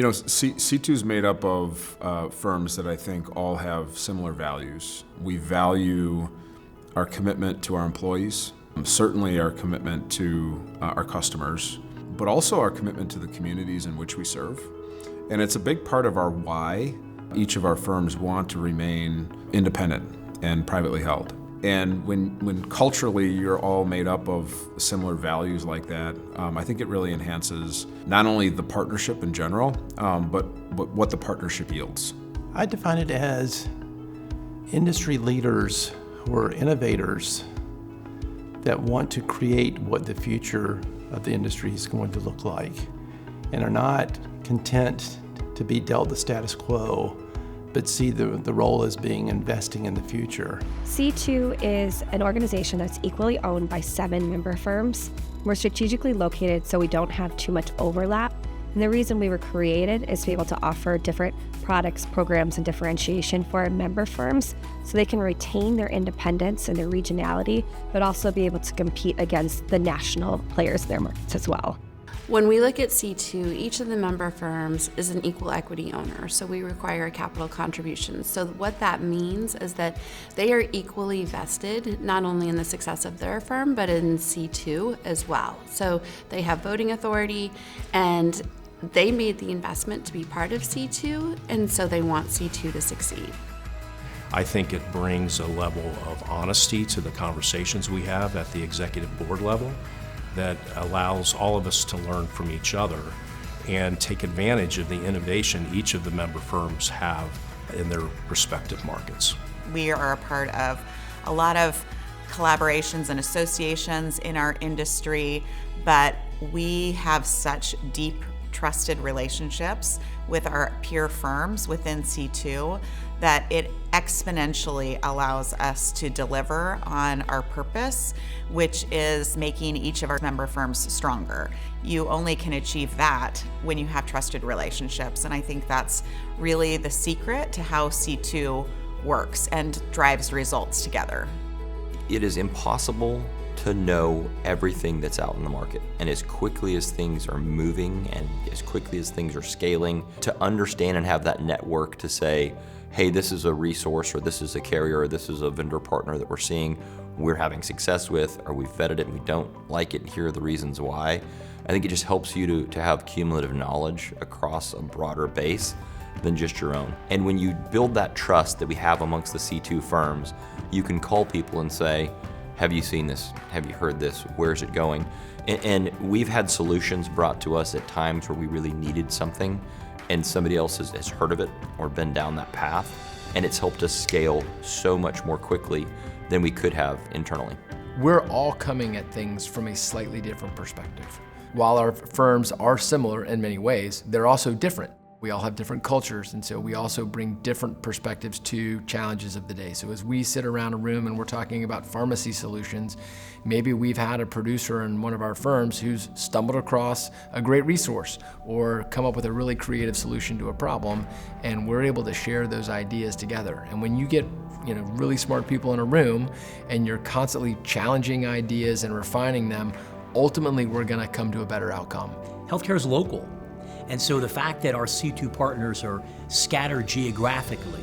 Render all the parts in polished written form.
C2 is made up of firms that I think all have similar values. We value our commitment to our employees, certainly our commitment to our customers, but also our commitment to the communities in which we serve. And it's a big part of our why each of our firms want to remain independent and privately held. And when culturally you're all made up of similar values like that, I think it really enhances not only the partnership in general, but what the partnership yields. I define it as industry leaders who are innovators that want to create what the future of the industry is going to look like and are not content to be dealt the status quo, but see the role as being investing in the future. C2 is an organization that's equally owned by 7 member firms. We're strategically located so we don't have too much overlap. And the reason we were created is to be able to offer different products, programs, and differentiation for our member firms so they can retain their independence and their regionality, but also be able to compete against the national players in their markets as well. When we look at C2, each of the member firms is an equal equity owner, so we require a capital contribution. So what that means is that they are equally vested, not only in the success of their firm, but in C2 as well. So they have voting authority, and they made the investment to be part of C2, and so they want C2 to succeed. I think it brings a level of honesty to the conversations we have at the executive board level that allows all of us to learn from each other and take advantage of the innovation each of the member firms have in their respective markets. We are a part of a lot of collaborations and associations in our industry, but we have such deep, trusted relationships with our peer firms within C2 that it exponentially allows us to deliver on our purpose, which is making each of our member firms stronger. You only can achieve that when you have trusted relationships, and I think that's really the secret to how C2 works and drives results together. It is impossible to know everything that's out in the market, and as quickly as things are moving and as quickly as things are scaling, to understand and have that network to say, hey, this is a resource, or this is a carrier, or this is a vendor partner that we're having success with, or we've vetted it and we don't like it, and here are the reasons why. I think it just helps you to have cumulative knowledge across a broader base than just your own. And when you build that trust that we have amongst the C2 firms, you can call people and say, have you seen this? Have you heard this? Where's it going? And we've had solutions brought to us at times where we really needed something, and somebody else has heard of it or been down that path, and it's helped us scale so much more quickly than we could have internally. We're all coming at things from a slightly different perspective. While our firms are similar in many ways, they're also different. We all have different cultures, and so we also bring different perspectives to challenges of the day. So as we sit around a room and we're talking about pharmacy solutions, maybe we've had a producer in one of our firms who's stumbled across a great resource or come up with a really creative solution to a problem, and we're able to share those ideas together. And when you get really smart people in a room and you're constantly challenging ideas and refining them, ultimately we're gonna come to a better outcome. Healthcare is local. And so the fact that our C2 partners are scattered geographically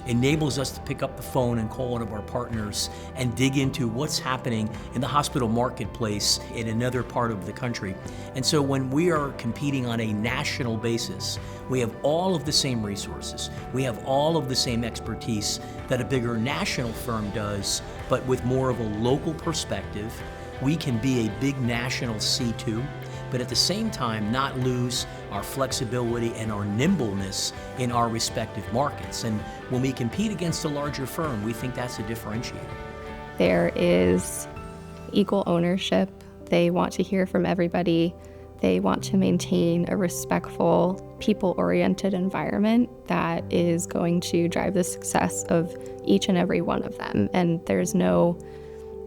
enables us to pick up the phone and call one of our partners and dig into what's happening in the hospital marketplace in another part of the country. And so when we are competing on a national basis, we have all of the same resources. We have all of the same expertise that a bigger national firm does, but with more of a local perspective. We can be a big national C2, but at the same time not lose our flexibility and our nimbleness in our respective markets. And when we compete against a larger firm, we think that's a differentiator. There is equal ownership. They want to hear from everybody. They want to maintain a respectful, people-oriented environment that is going to drive the success of each and every one of them. And there's no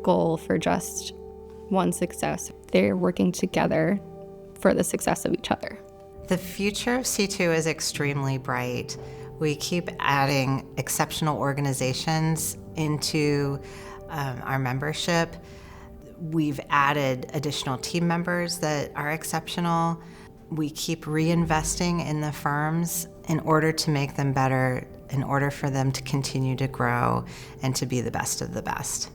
goal for just one success. They're working together for the success of each other. The future of C2 is extremely bright. We keep adding exceptional organizations into our membership. We've added additional team members that are exceptional. We keep reinvesting in the firms in order to make them better, in order for them to continue to grow and to be the best of the best.